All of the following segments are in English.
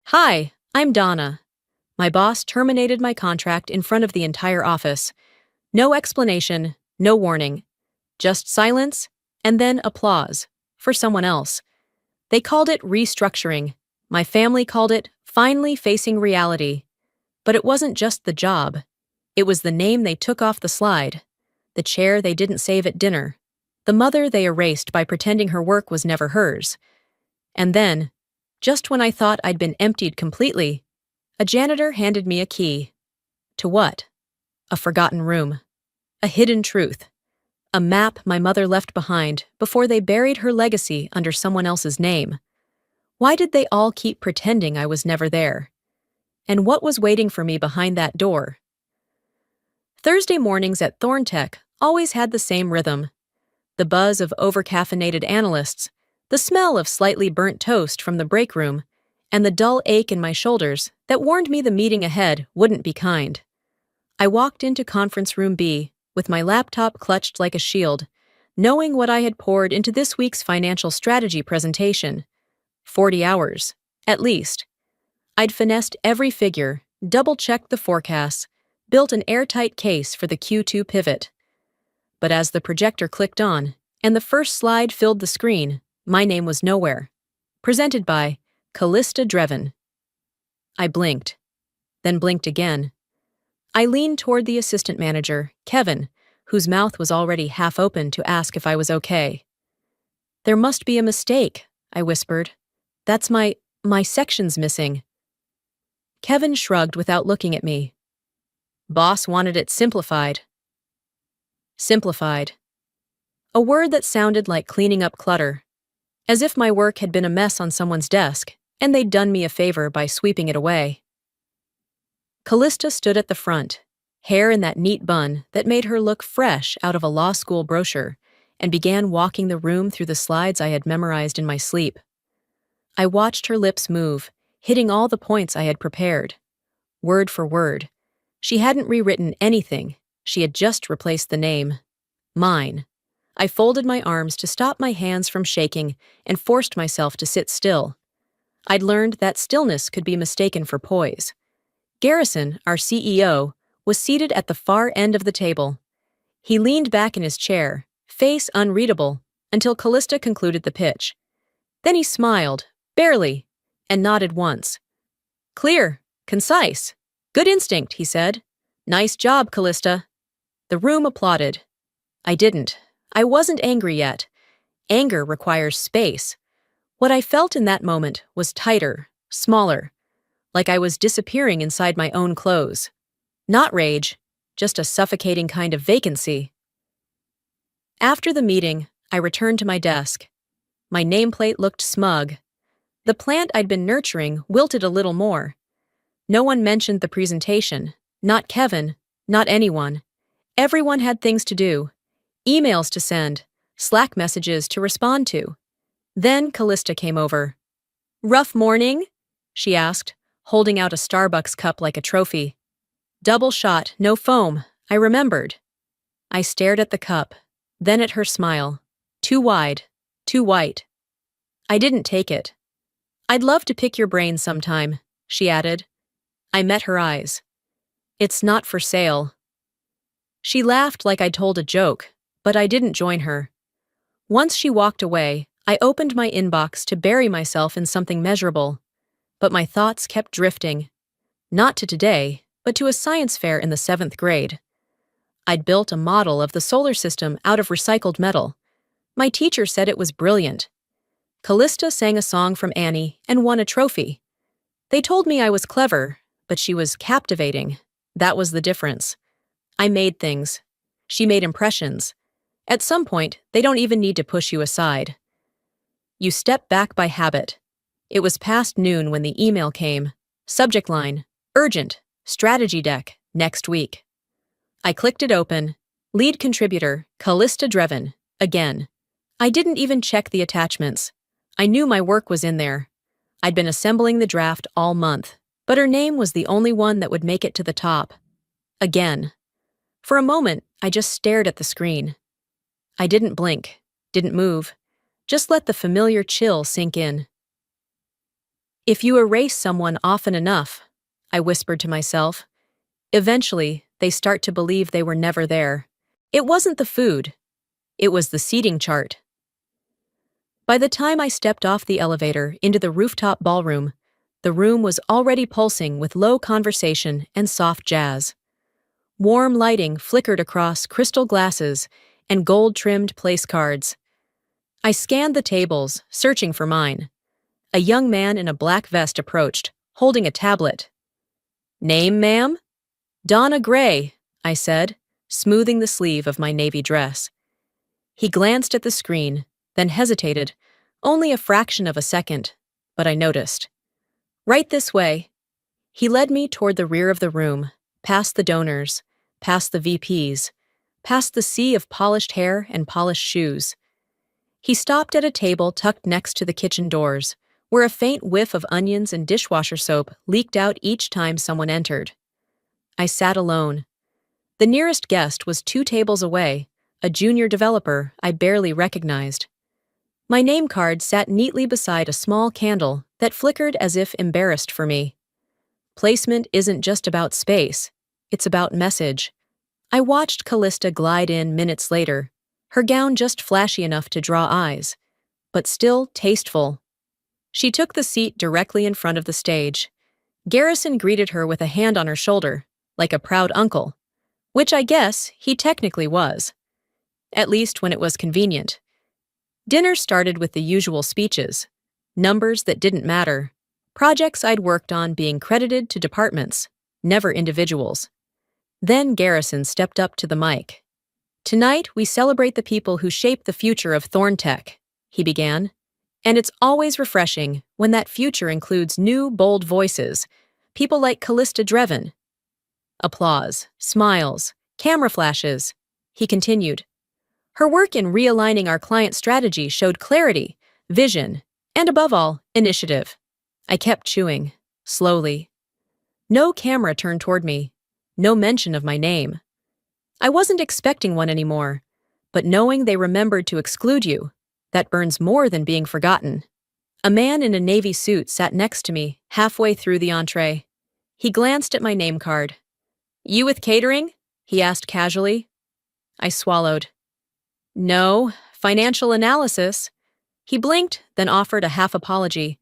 Hi, I'm Donna. My boss terminated my contract in front of the entire office. No explanation, no warning. Just silence, and then applause for someone else. They called it restructuring. My family called it finally facing reality. But it wasn't just the job. It was the name they took off the slide, the chair they didn't save at dinner, the mother they erased by pretending her work was never hers. And then, just when I thought I'd been emptied completely, a janitor handed me a key. To what? A forgotten room. A hidden truth. A map my mother left behind before they buried her legacy under someone else's name. Why did they all keep pretending I was never there? And what was waiting for me behind that door? Thursday mornings at Thorntech always had the same rhythm. The buzz of overcaffeinated analysts, the smell of slightly burnt toast from the break room, and the dull ache in my shoulders that warned me the meeting ahead wouldn't be kind. I walked into Conference Room B with my laptop clutched like a shield, knowing what I had poured into this week's financial strategy presentation. 40 hours, at least. I'd finessed every figure, double-checked the forecasts, built an airtight case for the Q2 pivot. But as the projector clicked on, and the first slide filled the screen, my name was nowhere. Presented by Callista Dreven. I blinked, then blinked again. I leaned toward the assistant manager, Kevin, whose mouth was already half open to ask if I was okay. "There must be a mistake," I whispered. "That's my section's missing." Kevin shrugged without looking at me. "Boss wanted it simplified." Simplified. A word that sounded like cleaning up clutter, as if my work had been a mess on someone's desk, and they'd done me a favor by sweeping it away. Callista stood at the front, hair in that neat bun that made her look fresh out of a law school brochure, and began walking the room through the slides I had memorized in my sleep. I watched her lips move, hitting all the points I had prepared. Word for word. She hadn't rewritten anything. She had just replaced the name. Mine. I folded my arms to stop my hands from shaking and forced myself to sit still. I'd learned that stillness could be mistaken for poise. Garrison, our CEO, was seated at the far end of the table. He leaned back in his chair, face unreadable, until Callista concluded the pitch. Then he smiled, barely, and nodded once. "Clear, concise. Good instinct," he said. "Nice job, Callista." The room applauded. I wasn't angry yet. Anger requires space. What I felt in that moment was tighter, smaller, like I was disappearing inside my own clothes. Not rage, just a suffocating kind of vacancy. After the meeting, I returned to my desk. My nameplate looked smug. The plant I'd been nurturing wilted a little more. No one mentioned the presentation. Not Kevin, not anyone. Everyone had things to do. Emails to send, Slack messages to respond to. Then Callista came over. "Rough morning?" she asked, holding out a Starbucks cup like a trophy. "Double shot, no foam," I remembered. I stared at the cup, then at her smile. Too wide, too white. I didn't take it. "I'd love to pick your brain sometime," she added. I met her eyes. "It's not for sale." She laughed like I'd told a joke, but I didn't join her. Once she walked away, I opened my inbox to bury myself in something measurable. But my thoughts kept drifting. Not to today, but to a science fair in the 7th grade. I'd built a model of the solar system out of recycled metal. My teacher said it was brilliant. Callista sang a song from Annie and won a trophy. They told me I was clever, but she was captivating. That was the difference. I made things. She made impressions. At some point, they don't even need to push you aside. You step back by habit. It was past noon when the email came. Subject line, urgent, strategy deck, next week. I clicked it open. Lead contributor, Callista Dreven, again. I didn't even check the attachments. I knew my work was in there. I'd been assembling the draft all month, but her name was the only one that would make it to the top. Again. For a moment, I just stared at the screen. I didn't blink, didn't move, just let the familiar chill sink in. If you erase someone often enough, I whispered to myself, eventually they start to believe they were never there. It wasn't the food, it was the seating chart. By the time I stepped off the elevator into the rooftop ballroom, the room was already pulsing with low conversation and soft jazz. Warm lighting flickered across crystal glasses and gold-trimmed place cards. I scanned the tables, searching for mine. A young man in a black vest approached, holding a tablet. "Name, ma'am?" "Donna Gray," I said, smoothing the sleeve of my navy dress. He glanced at the screen, then hesitated, only a fraction of a second, but I noticed. "Right this way." He led me toward the rear of the room, past the donors, past the VPs, past the sea of polished hair and polished shoes. He stopped at a table tucked next to the kitchen doors, where a faint whiff of onions and dishwasher soap leaked out each time someone entered. I sat alone. The nearest guest was 2 tables away, a junior developer I barely recognized. My name card sat neatly beside a small candle that flickered as if embarrassed for me. Placement isn't just about space, it's about message. I watched Callista glide in minutes later, her gown just flashy enough to draw eyes, but still tasteful. She took the seat directly in front of the stage. Garrison greeted her with a hand on her shoulder, like a proud uncle, which I guess he technically was. At least when it was convenient. Dinner started with the usual speeches, numbers that didn't matter, projects I'd worked on being credited to departments, never individuals. Then Garrison stepped up to the mic. "Tonight, we celebrate the people who shape the future of Thorntech," he began. "And it's always refreshing when that future includes new, bold voices, people like Callista Drevin." Applause, smiles, camera flashes. He continued. "Her work in realigning our client strategy showed clarity, vision, and above all, initiative." I kept chewing, slowly. No camera turned toward me, no mention of my name. I wasn't expecting one anymore, but knowing they remembered to exclude you, that burns more than being forgotten. A man in a navy suit sat next to me, halfway through the entree. He glanced at my name card. "You with catering?" he asked casually. I swallowed. "No, financial analysis." He blinked, then offered a half apology.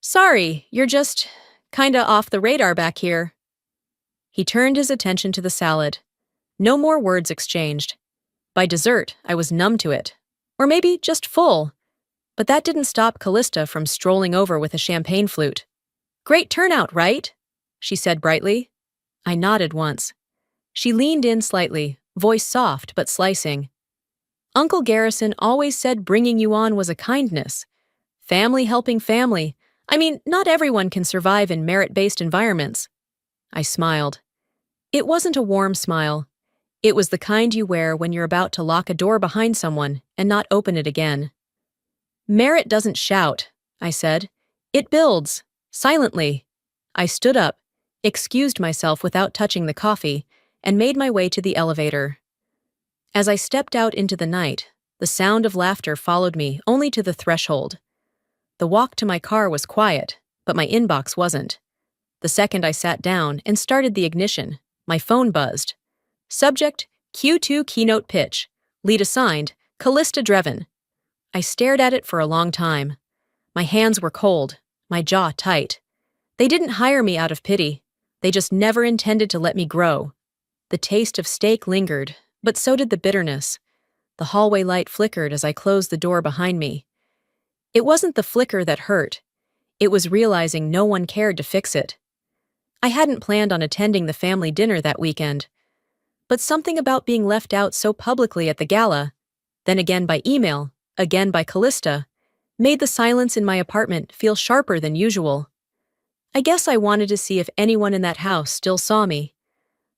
"Sorry, you're just kinda off the radar back here." He turned his attention to the salad. No more words exchanged. By dessert, I was numb to it. Or maybe just full. But that didn't stop Callista from strolling over with a champagne flute. "Great turnout, right?" she said brightly. I nodded once. She leaned in slightly, voice soft but slicing. "Uncle Garrison always said bringing you on was a kindness. Family helping family. I mean, not everyone can survive in merit-based environments." I smiled. It wasn't a warm smile. It was the kind you wear when you're about to lock a door behind someone and not open it again. "Merit doesn't shout," I said. "It builds, silently." I stood up, excused myself without touching the coffee, and made my way to the elevator. As I stepped out into the night, the sound of laughter followed me only to the threshold. The walk to my car was quiet, but my inbox wasn't. The second I sat down and started the ignition, my phone buzzed. Subject, Q2 keynote pitch. Lead assigned, Callista Drevin. I stared at it for a long time. My hands were cold, my jaw tight. They didn't hire me out of pity. They just never intended to let me grow. The taste of steak lingered, but so did the bitterness. The hallway light flickered as I closed the door behind me. It wasn't the flicker that hurt. It was realizing no one cared to fix it. I hadn't planned on attending the family dinner that weekend. But something about being left out so publicly at the gala, then again by email, again by Callista, made the silence in my apartment feel sharper than usual. I guess I wanted to see if anyone in that house still saw me.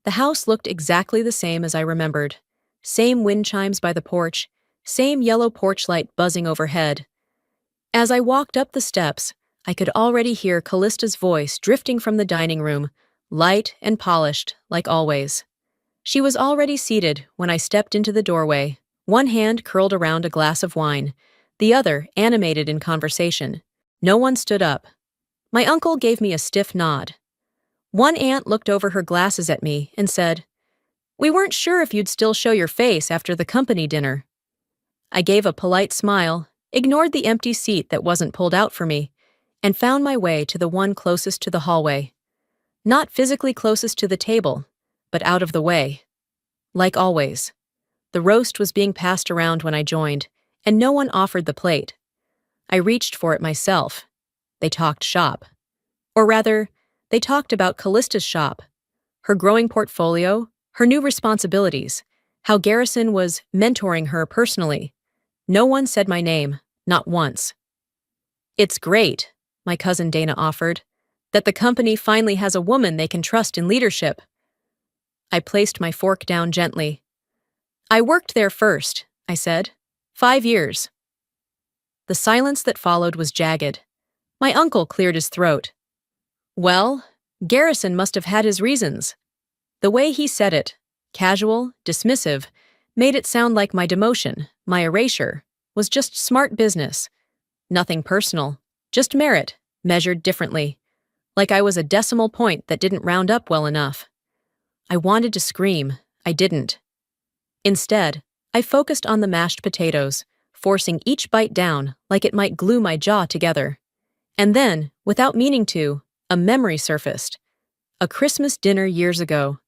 The house looked exactly the same as I remembered. Same wind chimes by the porch, same yellow porch light buzzing overhead. As I walked up the steps, I could already hear Callista's voice drifting from the dining room, light and polished, like always. She was already seated when I stepped into the doorway, one hand curled around a glass of wine, the other animated in conversation. No one stood up. My uncle gave me a stiff nod. One aunt looked over her glasses at me and said, "We weren't sure if you'd still show your face after the company dinner." I gave a polite smile, ignored the empty seat that wasn't pulled out for me, and found my way to the one closest to the hallway. Not physically closest to the table, but out of the way. Like always, the roast was being passed around when I joined, and no one offered the plate. I reached for it myself. They talked shop. Or rather, they talked about Callista's shop, her growing portfolio, her new responsibilities, how Garrison was mentoring her personally. No one said my name, not once. "It's great," my cousin Dana offered, "that the company finally has a woman they can trust in leadership." I placed my fork down gently. "I worked there first," I said. 5 years. The silence that followed was jagged. My uncle cleared his throat. "Well, Garrison must have had his reasons." The way he said it, casual, dismissive, made it sound like my demotion, my erasure, was just smart business. Nothing personal, just merit, measured differently. Like I was a decimal point that didn't round up well enough. I wanted to scream. I didn't. Instead, I focused on the mashed potatoes, forcing each bite down like it might glue my jaw together. And then, without meaning to, a memory surfaced. A Christmas dinner years ago.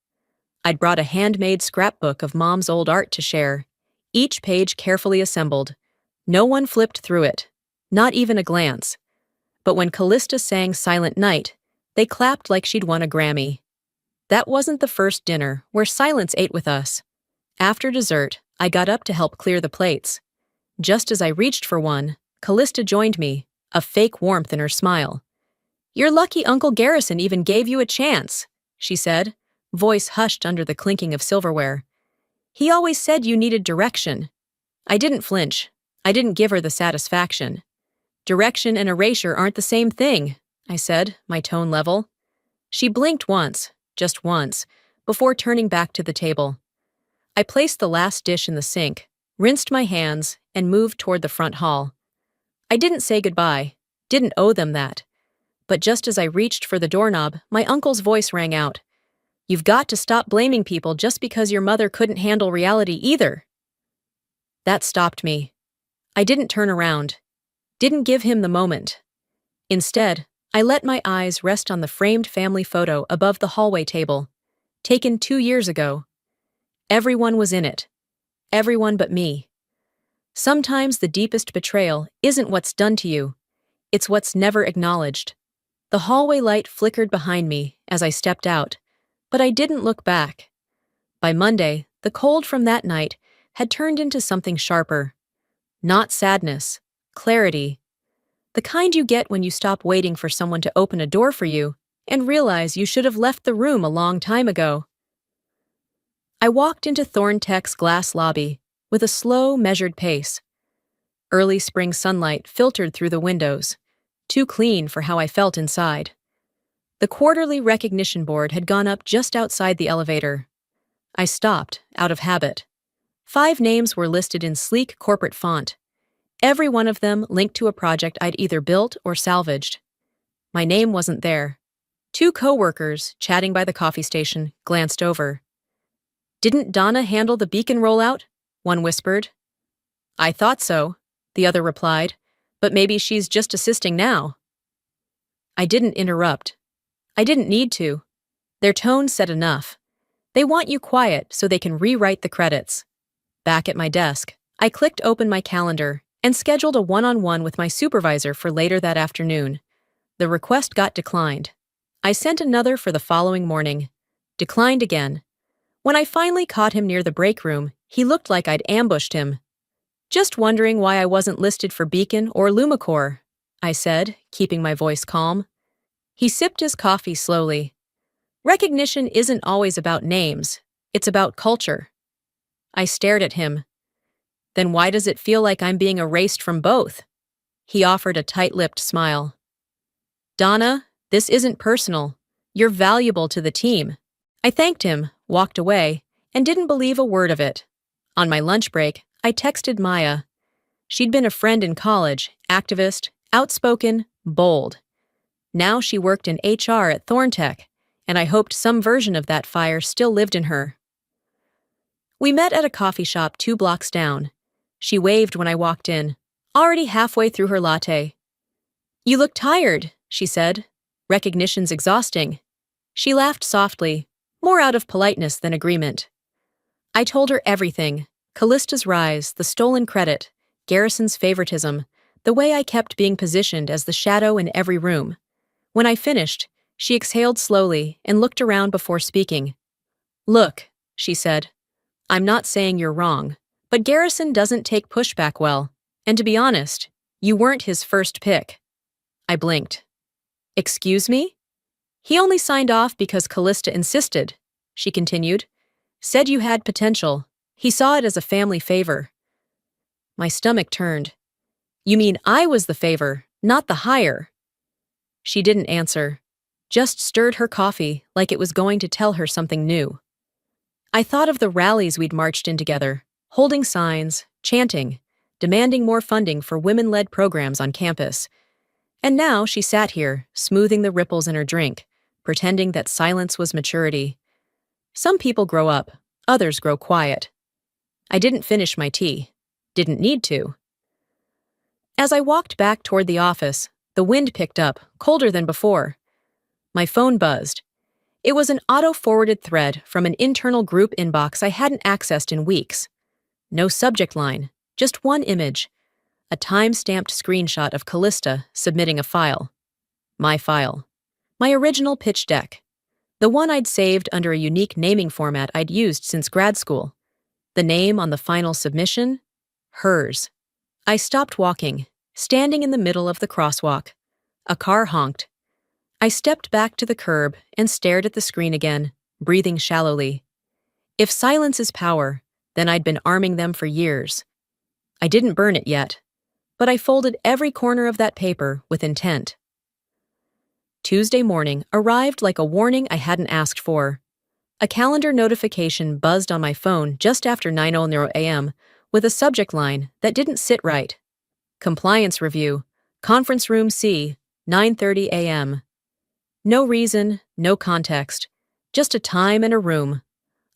I'd brought a handmade scrapbook of Mom's old art to share, each page carefully assembled. No one flipped through it, not even a glance. But when Callista sang Silent Night, they clapped like she'd won a Grammy. That wasn't the first dinner where silence ate with us. After dessert, I got up to help clear the plates. Just as I reached for one, Callista joined me, a fake warmth in her smile. "You're lucky Uncle Garrison even gave you a chance," she said, voice hushed under the clinking of silverware. "He always said you needed direction." I didn't flinch. I didn't give her the satisfaction. "Direction and erasure aren't the same thing," I said, my tone level. She blinked once, just once, before turning back to the table. I placed the last dish in the sink, rinsed my hands, and moved toward the front hall. I didn't say goodbye, didn't owe them that. But just as I reached for the doorknob, my uncle's voice rang out. "You've got to stop blaming people just because your mother couldn't handle reality either." That stopped me. I didn't turn around, didn't give him the moment. Instead, I let my eyes rest on the framed family photo above the hallway table, taken 2 years ago. Everyone was in it. Everyone but me. Sometimes the deepest betrayal isn't what's done to you, it's what's never acknowledged. The hallway light flickered behind me as I stepped out, but I didn't look back. By Monday, the cold from that night had turned into something sharper. Not sadness, clarity. The kind you get when you stop waiting for someone to open a door for you and realize you should have left the room a long time ago. I walked into Thorntech's glass lobby with a slow, measured pace. Early spring sunlight filtered through the windows, too clean for how I felt inside. The quarterly recognition board had gone up just outside the elevator. I stopped, out of habit. 5 names were listed in sleek corporate font. Every one of them linked to a project I'd either built or salvaged. My name wasn't there. 2 coworkers, chatting by the coffee station, glanced over. "Didn't Donna handle the beacon rollout?" one whispered. "I thought so," the other replied, "but maybe she's just assisting now." I didn't interrupt. I didn't need to. Their tone said enough. They want you quiet so they can rewrite the credits. Back at my desk, I clicked open my calendar and scheduled a one-on-one with my supervisor for later that afternoon. The request got declined. I sent another for the following morning. Declined again. When I finally caught him near the break room, he looked like I'd ambushed him. "Just wondering why I wasn't listed for Beacon or Lumicore," I said, keeping my voice calm. He sipped his coffee slowly. "Recognition isn't always about names. It's about culture." I stared at him. "Then why does it feel like I'm being erased from both?" He offered a tight-lipped smile. "Donna, this isn't personal. You're valuable to the team." I thanked him, walked away, and didn't believe a word of it. On my lunch break, I texted Maya. She'd been a friend in college, activist, outspoken, bold. Now she worked in HR at Thorntech, and I hoped some version of that fire still lived in her. We met at a coffee shop 2 blocks down. She waved when I walked in, already halfway through her latte. "You look tired," she said. "Recognition's exhausting." She laughed softly, more out of politeness than agreement. I told her everything: Callista's rise, the stolen credit, Garrison's favoritism, the way I kept being positioned as the shadow in every room. When I finished, she exhaled slowly and looked around before speaking. "Look," she said, "I'm not saying you're wrong, but Garrison doesn't take pushback well, and to be honest, you weren't his first pick." I blinked. "Excuse me?" "He only signed off because Callista insisted," she continued. "Said you had potential. He saw it as a family favor." My stomach turned. "You mean I was the favor, not the hire?" She didn't answer, just stirred her coffee like it was going to tell her something new. I thought of the rallies we'd marched in together, holding signs, chanting, demanding more funding for women-led programs on campus. And now she sat here, smoothing the ripples in her drink, pretending that silence was maturity. Some people grow up, others grow quiet. I didn't finish my tea. Didn't need to. As I walked back toward the office, the wind picked up, colder than before. My phone buzzed. It was an auto-forwarded thread from an internal group inbox I hadn't accessed in weeks. No subject line, just one image. A time-stamped screenshot of Callista submitting a file. My file. My original pitch deck. The one I'd saved under a unique naming format I'd used since grad school. The name on the final submission? Hers. I stopped walking, standing in the middle of the crosswalk. A car honked. I stepped back to the curb and stared at the screen again, breathing shallowly. If silence is power, then I'd been arming them for years. I didn't burn it yet, but I folded every corner of that paper with intent. Tuesday morning arrived like a warning I hadn't asked for. A calendar notification buzzed on my phone just after 9:00 a.m. with a subject line that didn't sit right. Compliance review, conference room C, 9:30 a.m. No reason, no context, just a time and a room.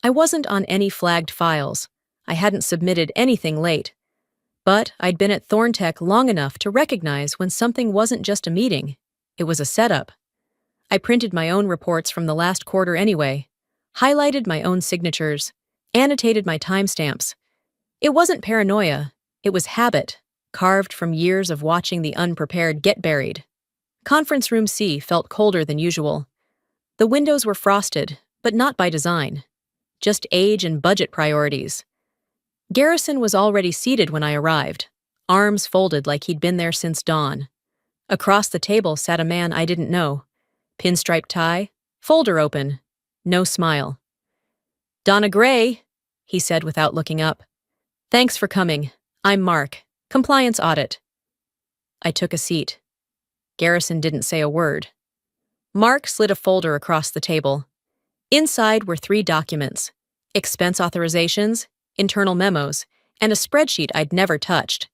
I wasn't on any flagged files. I hadn't submitted anything late. But I'd been at Thorntech long enough to recognize when something wasn't just a meeting. It was a setup. I printed my own reports from the last quarter anyway, highlighted my own signatures, annotated my timestamps. It wasn't paranoia, it was habit, carved from years of watching the unprepared get buried. Conference room C felt colder than usual. The windows were frosted, but not by design. Just age and budget priorities. Garrison was already seated when I arrived, arms folded like he'd been there since dawn. Across the table sat a man I didn't know. Pinstripe tie, folder open, no smile. "Donna Gray," he said without looking up. "Thanks for coming. I'm Mark, compliance audit." I took a seat. Garrison didn't say a word. Mark slid a folder across the table. Inside were 3 documents: expense authorizations, internal memos, and a spreadsheet I'd never touched.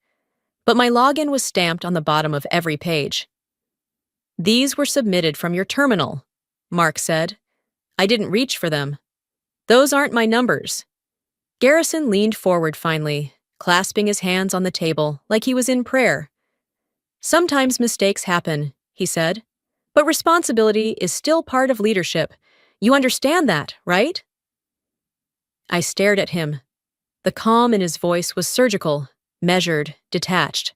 But my login was stamped on the bottom of every page. "These were submitted from your terminal," Mark said. "I didn't reach for them. Those aren't my numbers." Garrison leaned forward finally, clasping his hands on the table like he was in prayer. "Sometimes mistakes happen," he said, "but responsibility is still part of leadership. You understand that, right?" I stared at him. The calm in his voice was surgical, measured, detached.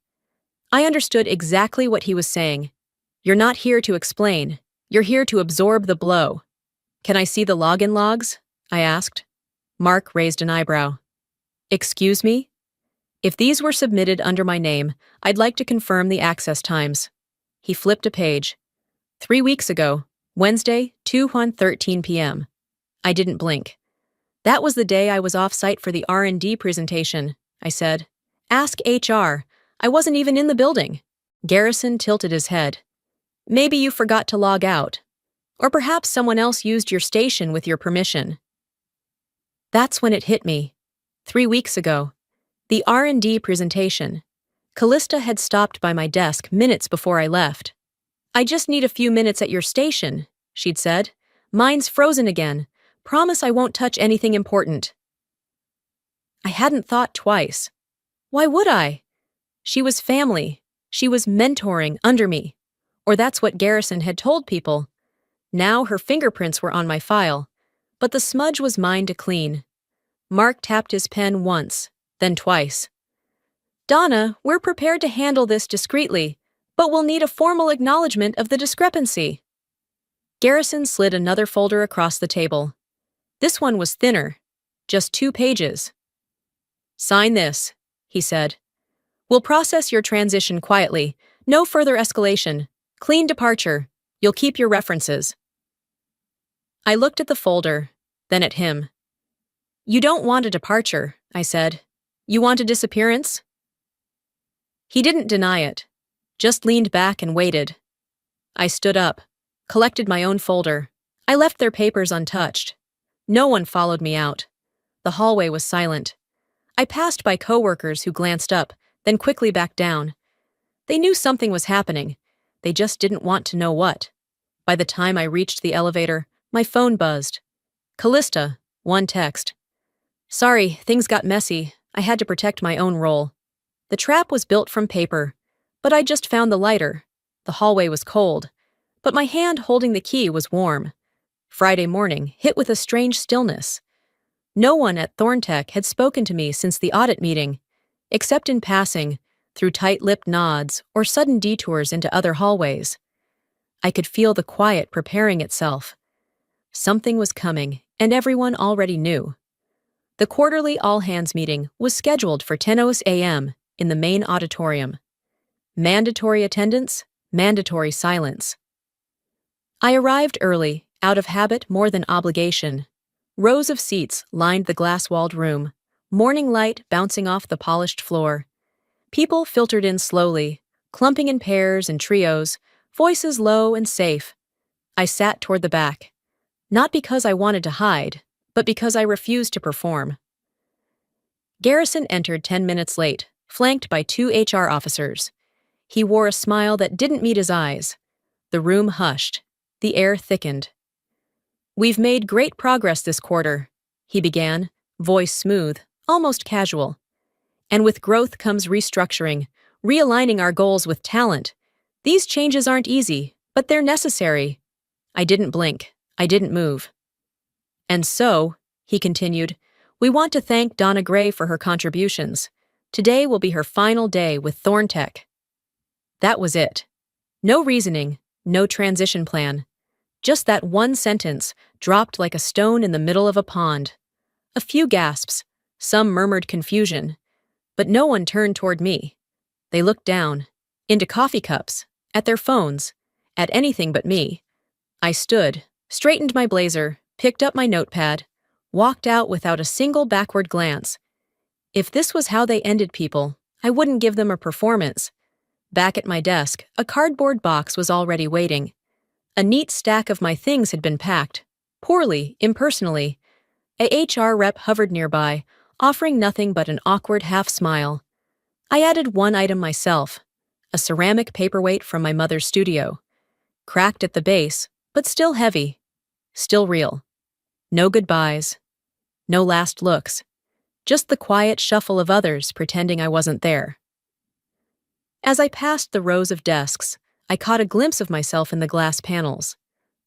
I understood exactly what he was saying. You're not here to explain. You're here to absorb the blow. "Can I see the login logs?" I asked. Mark raised an eyebrow. "Excuse me?" "If these were submitted under my name, I'd like to confirm the access times." He flipped a page. 3 weeks ago, Wednesday, 2:13 p.m. I didn't blink. "That was the day I was off-site for the R&D presentation," I said. "Ask HR. I wasn't even in the building." Garrison tilted his head. "Maybe you forgot to log out. Or perhaps someone else used your station with your permission." That's when it hit me. 3 weeks ago. The R&D presentation. Callista had stopped by my desk minutes before I left. I just need a few minutes at your station, she'd said. Mine's frozen again. Promise I won't touch anything important. I hadn't thought twice. Why would I? She was family. She was mentoring under me. Or that's what Garrison had told people. Now her fingerprints were on my file, but the smudge was mine to clean. Mark tapped his pen once, then twice. Donna, we're prepared to handle this discreetly, but we'll need a formal acknowledgement of the discrepancy. Garrison slid another folder across the table. This one was thinner, just 2 pages. Sign this, he said. We'll process your transition quietly. No further escalation. Clean departure. You'll keep your references. I looked at the folder, then at him. You don't want a departure, I said. You want a disappearance? He didn't deny it, just leaned back and waited. I stood up, collected my own folder. I left their papers untouched. No one followed me out. The hallway was silent. I passed by coworkers who glanced up, then quickly back down. They knew something was happening. They just didn't want to know what. By the time I reached the elevator, my phone buzzed. Callista, one text. Sorry, things got messy. I had to protect my own role. The trap was built from paper, but I just found the lighter. The hallway was cold, but my hand holding the key was warm. Friday morning hit with a strange stillness. No one at Thorntech had spoken to me since the audit meeting, except in passing, through tight-lipped nods or sudden detours into other hallways. I could feel the quiet preparing itself. Something was coming, and everyone already knew. The quarterly all-hands meeting was scheduled for 10:00 a.m. in the main auditorium. Mandatory attendance, mandatory silence. I arrived early, out of habit more than obligation. Rows of seats lined the glass-walled room, morning light bouncing off the polished floor. People filtered in slowly, clumping in pairs and trios, voices low and safe. I sat toward the back, not because I wanted to hide, but because I refused to perform. Garrison entered 10 minutes late, flanked by 2 HR officers. He wore a smile that didn't meet his eyes. The room hushed. The air thickened. We've made great progress this quarter, he began, voice smooth, almost casual. And with growth comes restructuring, realigning our goals with talent. These changes aren't easy, but they're necessary. I didn't blink. I didn't move. And so, he continued, we want to thank Donna Gray for her contributions. Today will be her final day with Thorntech. That was it. No reasoning, no transition plan. Just that one sentence, dropped like a stone in the middle of a pond. A few gasps, some murmured confusion, but no one turned toward me. They looked down, into coffee cups, at their phones, at anything but me. I stood, straightened my blazer, picked up my notepad, walked out without a single backward glance. If this was how they ended people, I wouldn't give them a performance. Back at my desk, a cardboard box was already waiting. A neat stack of my things had been packed, poorly, impersonally. A HR rep hovered nearby, offering nothing but an awkward half-smile. I added one item myself, a ceramic paperweight from my mother's studio. Cracked at the base, but still heavy, still real. No goodbyes, no last looks, just the quiet shuffle of others pretending I wasn't there. As I passed the rows of desks, I caught a glimpse of myself in the glass panels.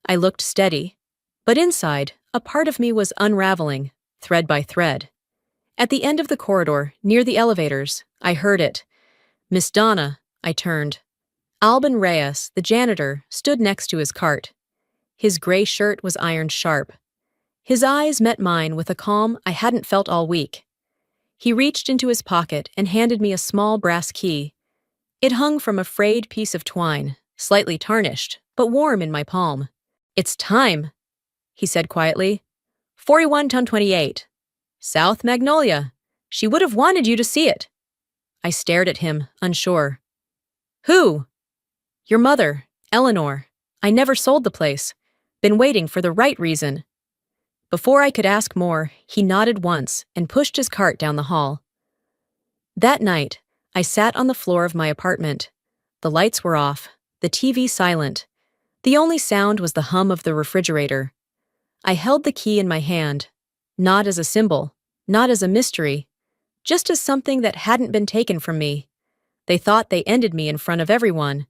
I looked steady, but inside, a part of me was unraveling, thread by thread. At the end of the corridor, near the elevators, I heard it. Miss Donna, I turned. Alban Reyes, the janitor, stood next to his cart. His gray shirt was ironed sharp. His eyes met mine with a calm I hadn't felt all week. He reached into his pocket and handed me a small brass key. It hung from a frayed piece of twine, slightly tarnished, but warm in my palm. It's time, he said quietly. 41-28. South Magnolia. She would have wanted you to see it. I stared at him, unsure. Who? Your mother, Eleanor. I never sold the place. Been waiting for the right reason. Before I could ask more, he nodded once and pushed his cart down the hall. That night, I sat on the floor of my apartment. The lights were off, the TV silent. The only sound was the hum of the refrigerator. I held the key in my hand, not as a symbol, not as a mystery, just as something that hadn't been taken from me. They thought they ended me in front of everyone,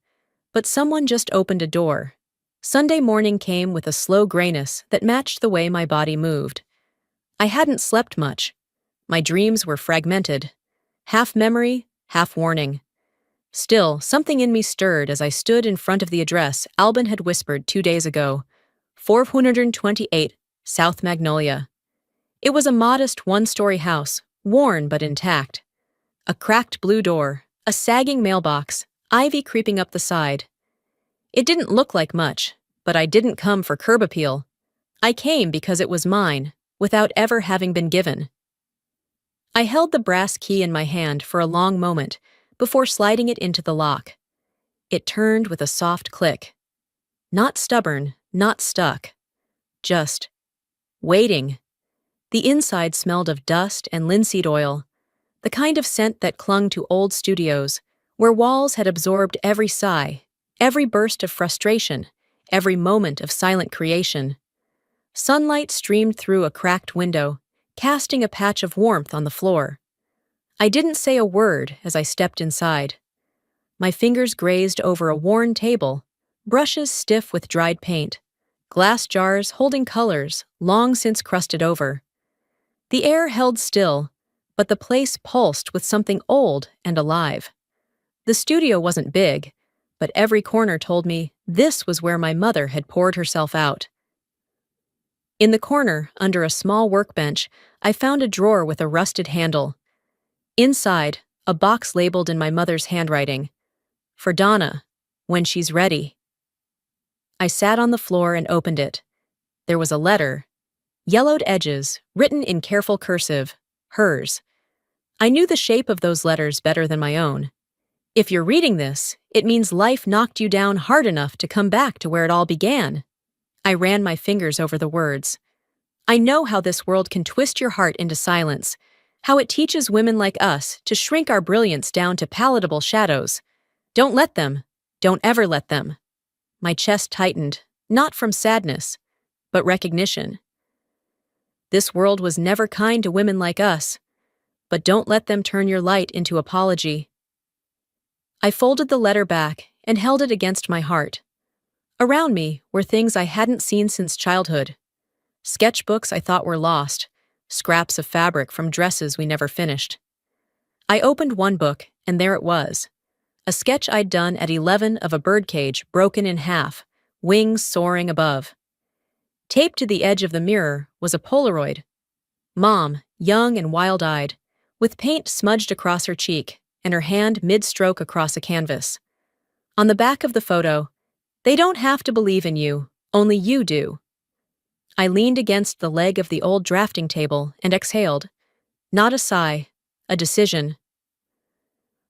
but someone just opened a door. Sunday morning came with a slow grayness that matched the way my body moved. I hadn't slept much. My dreams were fragmented, half memory, half warning. Still, something in me stirred as I stood in front of the address Albin had whispered 2 days ago, 428 South Magnolia. It was a modest one-story house, worn but intact. A cracked blue door, a sagging mailbox, ivy creeping up the side. It didn't look like much, but I didn't come for curb appeal. I came because it was mine, without ever having been given. I held the brass key in my hand for a long moment before sliding it into the lock. It turned with a soft click. Not stubborn, not stuck. Just waiting. The inside smelled of dust and linseed oil, the kind of scent that clung to old studios, where walls had absorbed every sigh, every burst of frustration, every moment of silent creation. Sunlight streamed through a cracked window, casting a patch of warmth on the floor. I didn't say a word as I stepped inside. My fingers grazed over a worn table, brushes stiff with dried paint, glass jars holding colors long since crusted over. The air held still, but the place pulsed with something old and alive. The studio wasn't big, but every corner told me this was where my mother had poured herself out. In the corner, under a small workbench, I found a drawer with a rusted handle. Inside, a box labeled in my mother's handwriting, "For Donna, when she's ready." I sat on the floor and opened it. There was a letter, yellowed edges, written in careful cursive, hers. I knew the shape of those letters better than my own. If you're reading this, it means life knocked you down hard enough to come back to where it all began. I ran my fingers over the words. I know how this world can twist your heart into silence, how it teaches women like us to shrink our brilliance down to palatable shadows. Don't let them. Don't ever let them. My chest tightened, not from sadness, but recognition. This world was never kind to women like us, but don't let them turn your light into apology. I folded the letter back and held it against my heart. Around me were things I hadn't seen since childhood. Sketchbooks I thought were lost, scraps of fabric from dresses we never finished. I opened one book, and there it was. A sketch I'd done at 11 of a birdcage broken in half, wings soaring above. Taped to the edge of the mirror was a Polaroid. Mom, young and wild-eyed, with paint smudged across her cheek and her hand mid-stroke across a canvas. On the back of the photo, "They don't have to believe in you, only you do." I leaned against the leg of the old drafting table and exhaled. Not a sigh, a decision.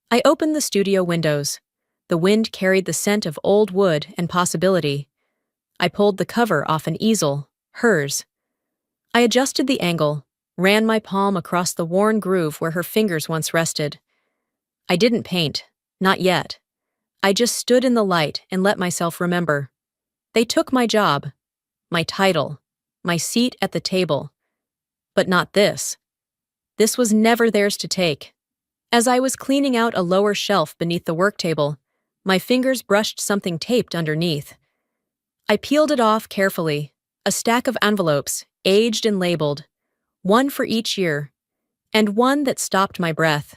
I opened the studio windows. The wind carried the scent of old wood and possibility. I pulled the cover off an easel, hers. I adjusted the angle, ran my palm across the worn groove where her fingers once rested. I didn't paint, not yet. I just stood in the light and let myself remember. They took my job, my title, my seat at the table. But not this. This was never theirs to take. As I was cleaning out a lower shelf beneath the work table, my fingers brushed something taped underneath. I peeled it off carefully, a stack of envelopes, aged and labeled, one for each year, and one that stopped my breath.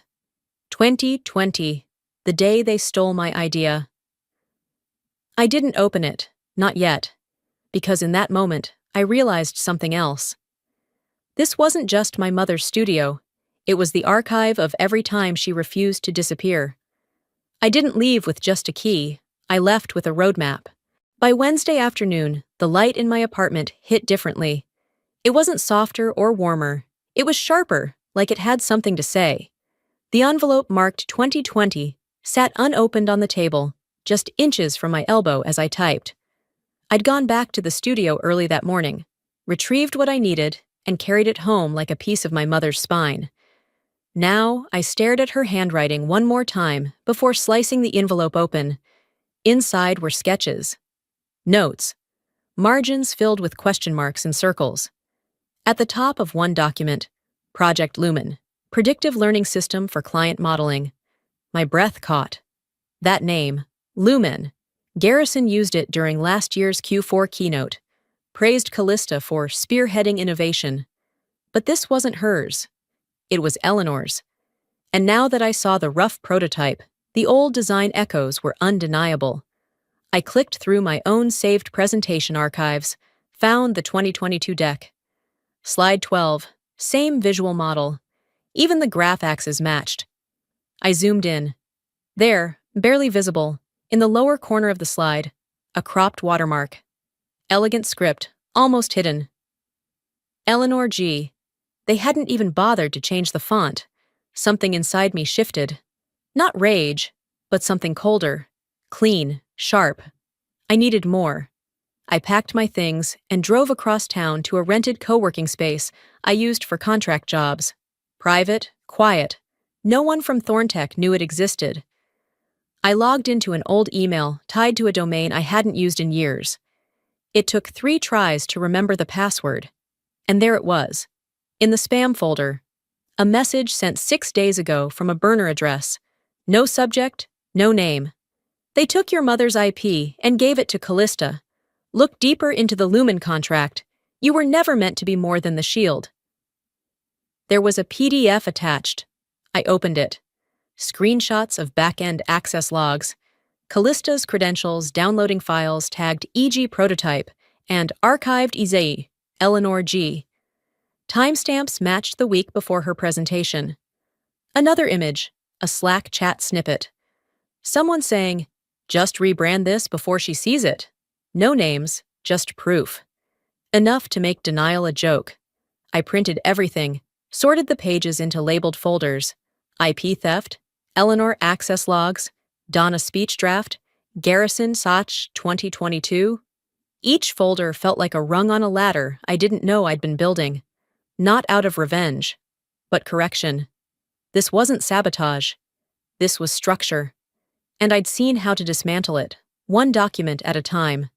2020, the day they stole my idea. I didn't open it, not yet, because in that moment, I realized something else. This wasn't just my mother's studio. It was the archive of every time she refused to disappear. I didn't leave with just a key. I left with a roadmap. By Wednesday afternoon, the light in my apartment hit differently. It wasn't softer or warmer. It was sharper, like it had something to say. The envelope marked 2020 sat unopened on the table, just inches from my elbow as I typed. I'd gone back to the studio early that morning, retrieved what I needed, and carried it home like a piece of my mother's spine. Now, I stared at her handwriting one more time before slicing the envelope open. Inside were sketches, notes, margins filled with question marks and circles. At the top of one document, Project Lumen, Predictive Learning System for Client Modeling. My breath caught. That name, Lumen. Garrison used it during last year's Q4 keynote, praised Callista for spearheading innovation. But this wasn't hers. It was Eleanor's. And now that I saw the rough prototype, the old design echoes were undeniable. I clicked through my own saved presentation archives, found the 2022 deck. Slide 12, same visual model. Even the graph axes matched. I zoomed in. There, barely visible, in the lower corner of the slide, a cropped watermark. Elegant script, almost hidden. Eleanor G. They hadn't even bothered to change the font. Something inside me shifted. Not rage, but something colder, clean, sharp. I needed more. I packed my things and drove across town to a rented co-working space I used for contract jobs. Private, quiet. No one from Thorntech knew it existed. I logged into an old email tied to a domain I hadn't used in years. It took 3 tries to remember the password. And there it was, in the spam folder. A message sent 6 days ago from a burner address. No subject, no name. They took your mother's IP and gave it to Callista. Look deeper into the Lumen contract. You were never meant to be more than the shield. There was a PDF attached. I opened it. Screenshots of back-end access logs, Callista's credentials, downloading files tagged EG prototype, and archived Izei, Eleanor G. Timestamps matched the week before her presentation. Another image, a Slack chat snippet. Someone saying, just rebrand this before she sees it. No names, just proof. Enough to make denial a joke. I printed everything, sorted the pages into labeled folders. IP theft, Eleanor access logs, Donna speech draft, Garrison Sach 2022. Each folder felt like a rung on a ladder I didn't know I'd been building. Not out of revenge, but correction. This wasn't sabotage. This was structure. And I'd seen how to dismantle it, one document at a time.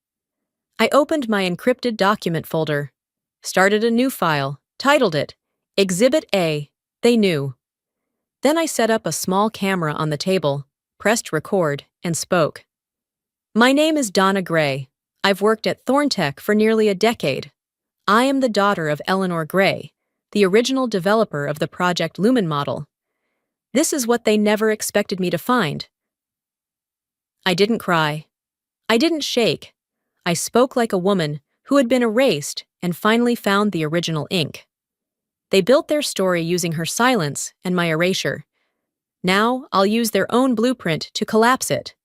I opened my encrypted document folder, started a new file, titled it Exhibit A. They knew. Then I set up a small camera on the table, pressed record, and spoke. My name is Donna Gray. I've worked at Thorntech for nearly a decade. I am the daughter of Eleanor Gray, the original developer of the Project Lumen model. This is what they never expected me to find. I didn't cry. I didn't shake. I spoke like a woman who had been erased and finally found the original ink. They built their story using her silence and my erasure. Now I'll use their own blueprint to collapse it.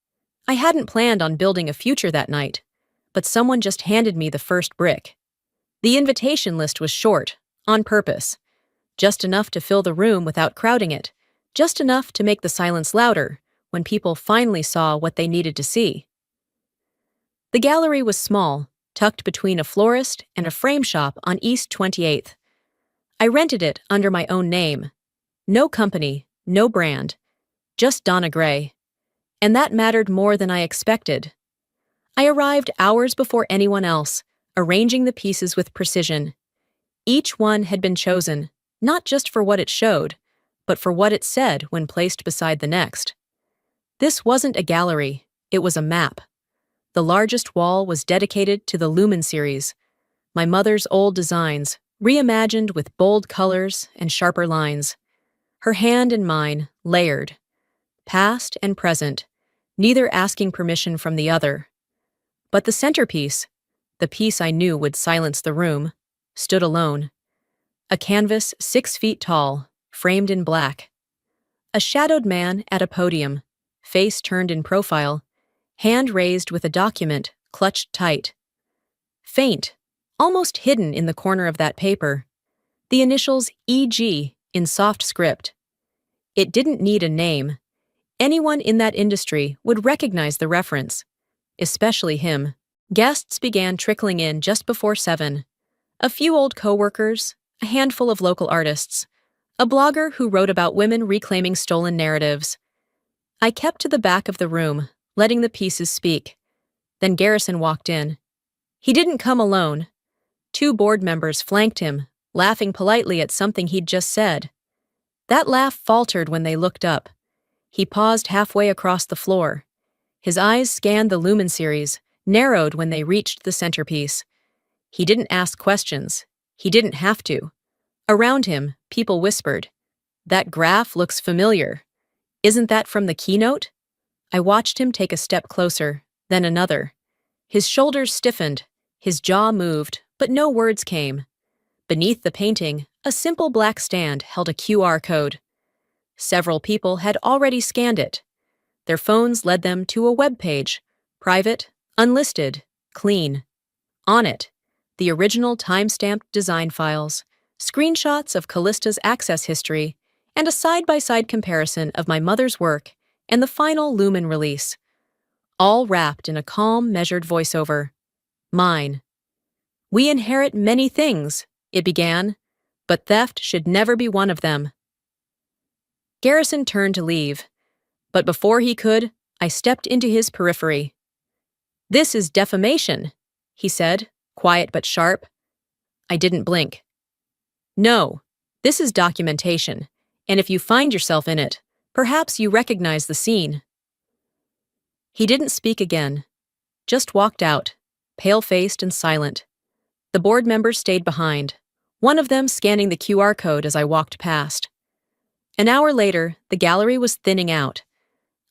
I hadn't planned on building a future that night, but someone just handed me the first brick. The invitation list was short, on purpose. Just enough to fill the room without crowding it, just enough to make the silence louder when people finally saw what they needed to see. The gallery was small, tucked between a florist and a frame shop on East 28th. I rented it under my own name. No company, no brand, just Donna Gray. And that mattered more than I expected. I arrived hours before anyone else, arranging the pieces with precision. Each one had been chosen, not just for what it showed, but for what it said when placed beside the next. This wasn't a gallery, it was a map. The largest wall was dedicated to the Lumen series, my mother's old designs, reimagined with bold colors and sharper lines. Her hand and mine, layered. Past and present, neither asking permission from the other. But the centerpiece, the piece I knew would silence the room, stood alone. A canvas 6 feet tall, framed in black. A shadowed man at a podium, face turned in profile, hand raised with a document clutched tight. Faint, almost hidden in the corner of that paper, the initials EG in soft script. It didn't need a name. Anyone in that industry would recognize the reference, especially him. Guests began trickling in just before 7. A few old co-workers, a handful of local artists, a blogger who wrote about women reclaiming stolen narratives. I kept to the back of the room, letting the pieces speak. Then Garrison walked in. He didn't come alone. Two board members flanked him, laughing politely at something he'd just said. That laugh faltered when they looked up. He paused halfway across the floor. His eyes scanned the Lumen series, narrowed when they reached the centerpiece. He didn't ask questions. He didn't have to. Around him, people whispered, "That graph looks familiar. Isn't that from the keynote?" I watched him take a step closer, then another. His shoulders stiffened, his jaw moved, but no words came. Beneath the painting, a simple black stand held a QR code. Several people had already scanned it. Their phones led them to a web page, private, unlisted, clean. On it, the original time-stamped design files, screenshots of Callista's access history, and a side-by-side comparison of my mother's work and the final Lumen release, all wrapped in a calm, measured voiceover. Mine. "We inherit many things," it began, "but theft should never be one of them." Garrison turned to leave, but before he could, I stepped into his periphery. "This is defamation," he said, quiet but sharp. I didn't blink. "No, this is documentation, and if you find yourself in it, perhaps you recognize the scene." He didn't speak again, just walked out, pale-faced and silent. The board members stayed behind, one of them scanning the QR code as I walked past. An hour later, the gallery was thinning out.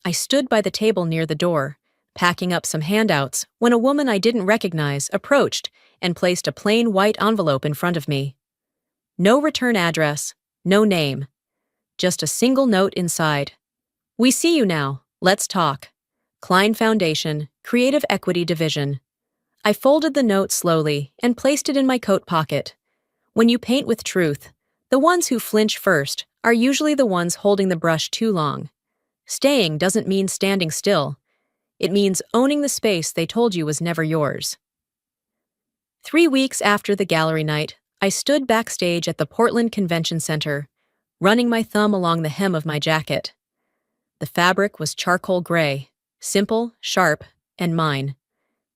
I stood by the table near the door, packing up some handouts, when a woman I didn't recognize approached and placed a plain white envelope in front of me. No return address, no name. Just a single note inside. "We see you now. Let's talk. Klein Foundation, Creative Equity Division." I folded the note slowly and placed it in my coat pocket. When you paint with truth, the ones who flinch first are usually the ones holding the brush too long. Staying doesn't mean standing still. It means owning the space they told you was never yours. 3 weeks after the gallery night, I stood backstage at the Portland Convention Center, running my thumb along the hem of my jacket. The fabric was charcoal gray, simple, sharp, and mine.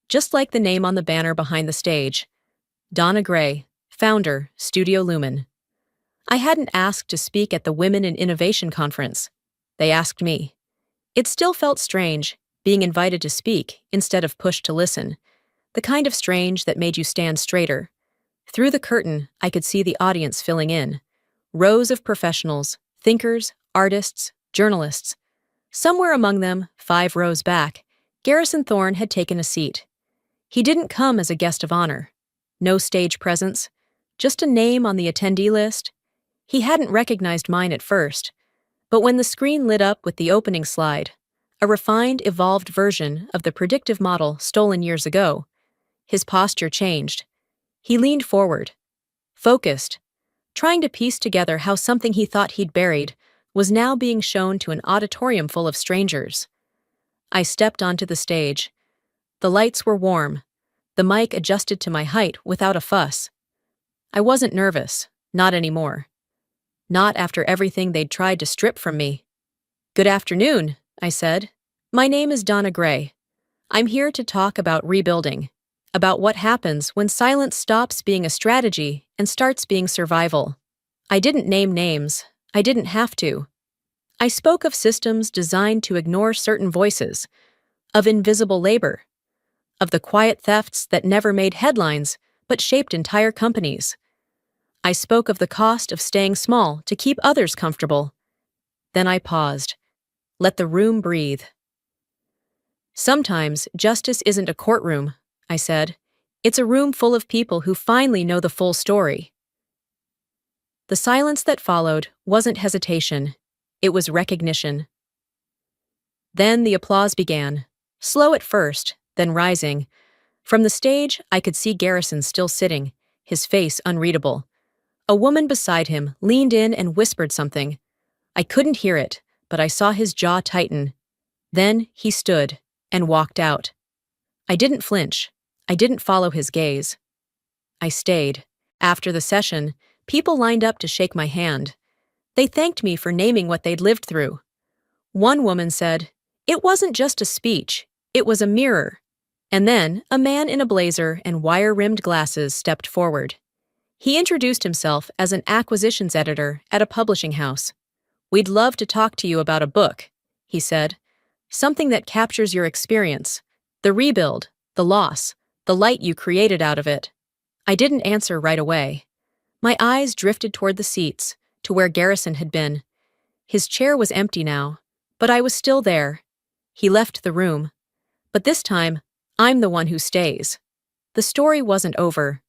Just like the name on the banner behind the stage. Donna Gray, founder, Studio Lumen. I hadn't asked to speak at the Women in Innovation conference. They asked me. It still felt strange, being invited to speak instead of pushed to listen. The kind of strange that made you stand straighter. Through the curtain, I could see the audience filling in. Rows of professionals, thinkers, artists, journalists. Somewhere among them, 5 rows back, Garrison Thorne had taken a seat. He didn't come as a guest of honor. No stage presence, just a name on the attendee list. He hadn't recognized mine at first, but when the screen lit up with the opening slide, a refined, evolved version of the predictive model stolen years ago, his posture changed. He leaned forward, focused, trying to piece together how something he thought he'd buried was now being shown to an auditorium full of strangers. I stepped onto the stage. The lights were warm, the mic adjusted to my height without a fuss. I wasn't nervous, not anymore. Not after everything they'd tried to strip from me. "Good afternoon," I said. "My name is Donna Gray. I'm here to talk about rebuilding, about what happens when silence stops being a strategy and starts being survival." I didn't name names. I didn't have to. I spoke of systems designed to ignore certain voices, of invisible labor, of the quiet thefts that never made headlines but shaped entire companies. I spoke of the cost of staying small to keep others comfortable. Then I paused. Let the room breathe. "Sometimes justice isn't a courtroom," I said. "It's a room full of people who finally know the full story." The silence that followed wasn't hesitation. It was recognition. Then the applause began, slow at first, then rising. From the stage, I could see Garrison still sitting, his face unreadable. A woman beside him leaned in and whispered something. I couldn't hear it, but I saw his jaw tighten. Then he stood and walked out. I didn't flinch. I didn't follow his gaze. I stayed. After the session, people lined up to shake my hand. They thanked me for naming what they'd lived through. One woman said, It wasn't just a speech, it was a mirror. And then, a man in a blazer and wire-rimmed glasses stepped forward. He introduced himself as an acquisitions editor at a publishing house. "We'd love to talk to you about a book," he said. "Something that captures your experience, the rebuild, the loss, the light you created out of it." I didn't answer right away. My eyes drifted toward the seats, to where Garrison had been. His chair was empty now, but I was still there. He left the room. But this time, I'm the one who stays. The story wasn't over,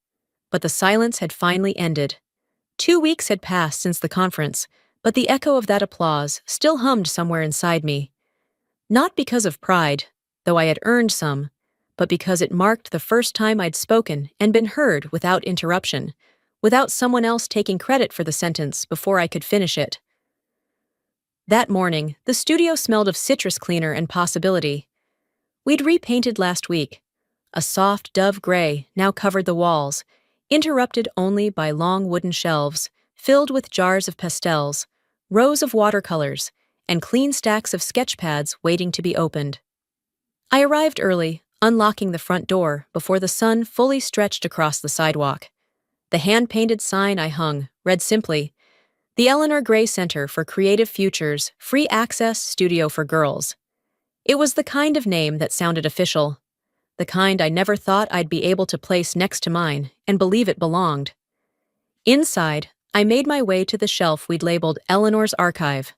but the silence had finally ended. 2 weeks had passed since the conference, but the echo of that applause still hummed somewhere inside me. Not because of pride, though I had earned some, but because it marked the first time I'd spoken and been heard without interruption, without someone else taking credit for the sentence before I could finish it. That morning, the studio smelled of citrus cleaner and possibility. We'd repainted last week. A soft dove gray now covered the walls, interrupted only by long wooden shelves filled with jars of pastels, rows of watercolors, and clean stacks of sketch pads waiting to be opened. I arrived early, unlocking the front door before the sun fully stretched across the sidewalk. The hand-painted sign I hung read simply, "The Eleanor Gray Center for Creative Futures Free Access Studio for Girls." It was the kind of name that sounded official, the kind I never thought I'd be able to place next to mine and believe it belonged. Inside, I made my way to the shelf we'd labeled Eleanor's Archive.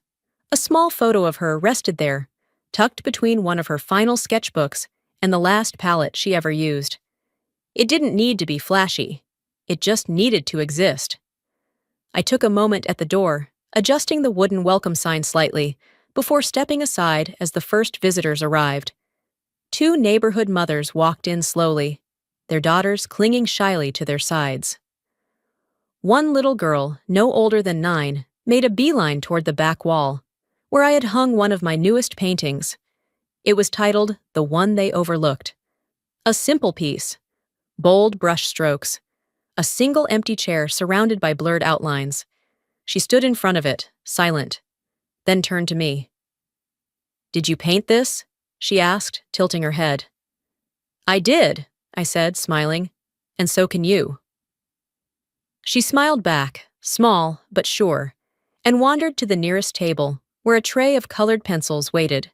A small photo of her rested there, tucked between one of her final sketchbooks and the last palette she ever used. It didn't need to be flashy. It just needed to exist. I took a moment at the door, adjusting the wooden welcome sign slightly, before stepping aside as the first visitors arrived. 2 neighborhood mothers walked in slowly, their daughters clinging shyly to their sides. One little girl, no older than 9, made a beeline toward the back wall, where I had hung one of my newest paintings. It was titled "The One They Overlooked." A simple piece, bold brush strokes, a single empty chair surrounded by blurred outlines. She stood in front of it, silent, then turned to me. "Did you paint this?" she asked, tilting her head. "I did," I said, smiling, "and so can you." She smiled back, small but sure, and wandered to the nearest table, where a tray of colored pencils waited.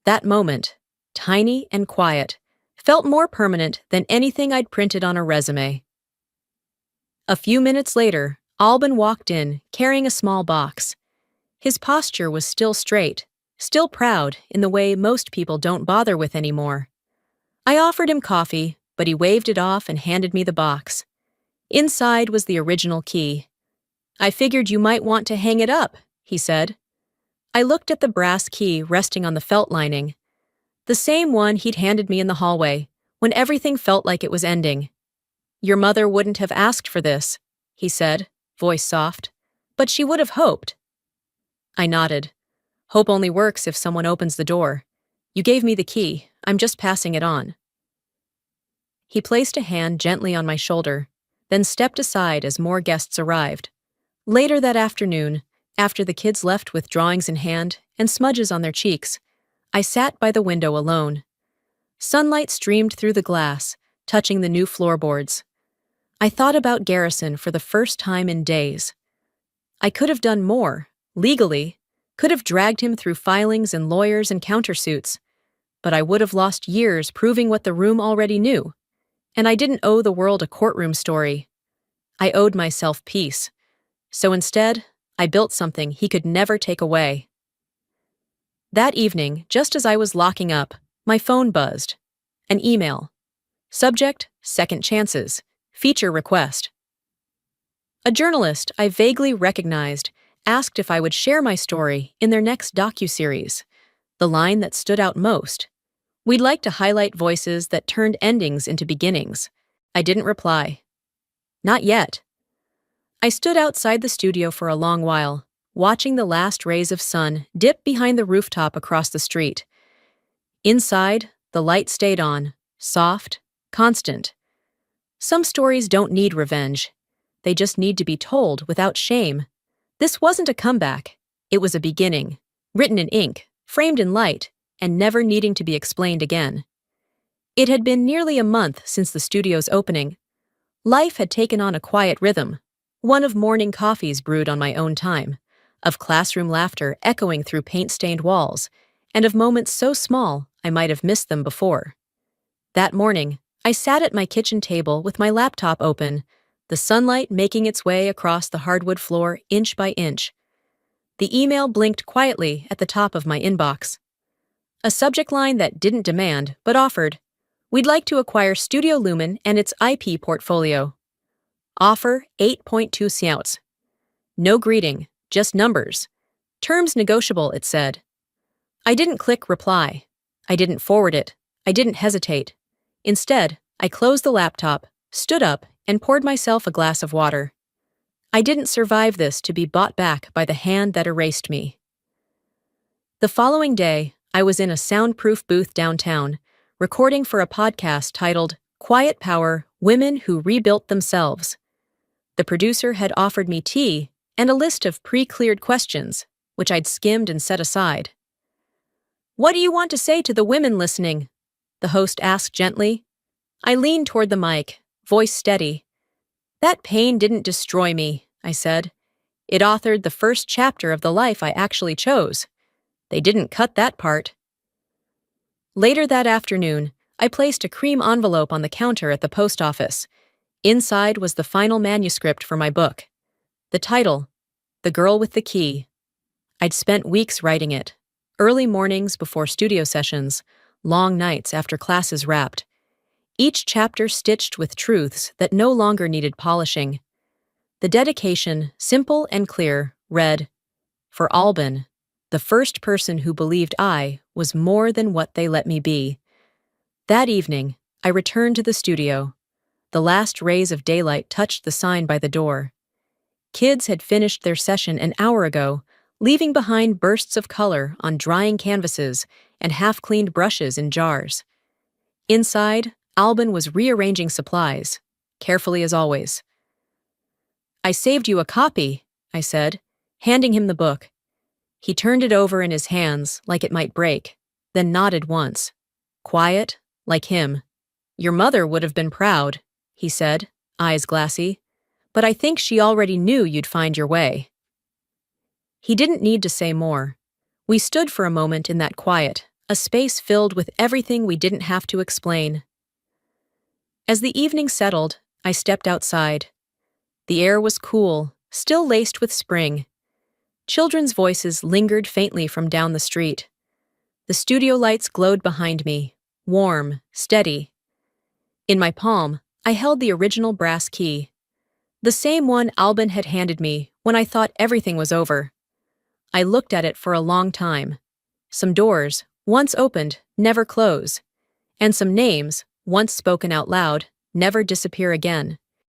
That moment, tiny and quiet, felt more permanent than anything I'd printed on a resume. A few minutes later, Alban walked in, carrying a small box. His posture was still straight, still proud in the way most people don't bother with anymore. I offered him coffee, but he waved it off and handed me the box. Inside was the original key. "I figured you might want to hang it up," he said. I looked at the brass key resting on the felt lining, the same one he'd handed me in the hallway, when everything felt like it was ending. "Your mother wouldn't have asked for this," he said, voice soft, "but she would have hoped." I nodded. "Hope only works if someone opens the door. You gave me the key, I'm just passing it on." He placed a hand gently on my shoulder, then stepped aside as more guests arrived. Later that afternoon, after the kids left with drawings in hand and smudges on their cheeks, I sat by the window alone. Sunlight streamed through the glass, touching the new floorboards. I thought about Garrison for the first time in days. I could have done more, legally, could have dragged him through filings and lawyers and countersuits, but I would have lost years proving what the room already knew. And I didn't owe the world a courtroom story. I owed myself peace. So instead, I built something he could never take away. That evening, just as I was locking up, my phone buzzed. An email. Subject, "Second Chances. Feature request." A journalist I vaguely recognized asked if I would share my story in their next docuseries. The line that stood out most: "We'd like to highlight voices that turned endings into beginnings." I didn't reply. Not yet. I stood outside the studio for a long while, watching the last rays of sun dip behind the rooftop across the street. Inside, the light stayed on, soft, constant. Some stories don't need revenge. They just need to be told without shame. This wasn't a comeback. It was a beginning, written in ink, framed in light, and never needing to be explained again. It had been nearly a month since the studio's opening. Life had taken on a quiet rhythm, one of morning coffees brewed on my own time, of classroom laughter echoing through paint-stained walls, and of moments so small I might have missed them before. That morning, I sat at my kitchen table with my laptop open, the sunlight making its way across the hardwood floor inch by inch. The email blinked quietly at the top of my inbox. A subject line that didn't demand, but offered, "We'd like to acquire Studio Lumen and its IP portfolio. Offer 8.2 cents. No greeting, just numbers. Terms negotiable," it said. I didn't click reply. I didn't forward it. I didn't hesitate. Instead, I closed the laptop, stood up, and poured myself a glass of water. I didn't survive this to be bought back by the hand that erased me. The following day, I was in a soundproof booth downtown, recording for a podcast titled Quiet Power: Women Who Rebuilt Themselves. The producer had offered me tea and a list of pre-cleared questions, which I'd skimmed and set aside. "What do you want to say to the women listening?" the host asked gently. I leaned toward the mic, voice steady. "That pain didn't destroy me," I said. "It authored the first chapter of the life I actually chose. They didn't cut that part." Later that afternoon, I placed a cream envelope on the counter at the post office. Inside was the final manuscript for my book. The title, The Girl with the Key. I'd spent weeks writing it, early mornings before studio sessions, long nights after classes wrapped. Each chapter stitched with truths that no longer needed polishing. The dedication, simple and clear, read, "For Alban, the first person who believed I was more than what they let me be." That evening, I returned to the studio. The last rays of daylight touched the sign by the door. Kids had finished their session an hour ago, leaving behind bursts of color on drying canvases and half-cleaned brushes in jars. Inside, Alban was rearranging supplies, carefully as always. "I saved you a copy," I said, handing him the book. He turned it over in his hands like it might break, then nodded once. Quiet, like him. "Your mother would have been proud," he said, eyes glassy, "but I think she already knew you'd find your way." He didn't need to say more. We stood for a moment in that quiet, a space filled with everything we didn't have to explain. As the evening settled, I stepped outside. The air was cool, still laced with spring. Children's voices lingered faintly from down the street. The studio lights glowed behind me, warm, steady. In my palm, I held the original brass key, the same one Alban had handed me when I thought everything was over. I looked at it for a long time. Some doors, once opened, never close, and some names, once spoken out loud, never disappear again.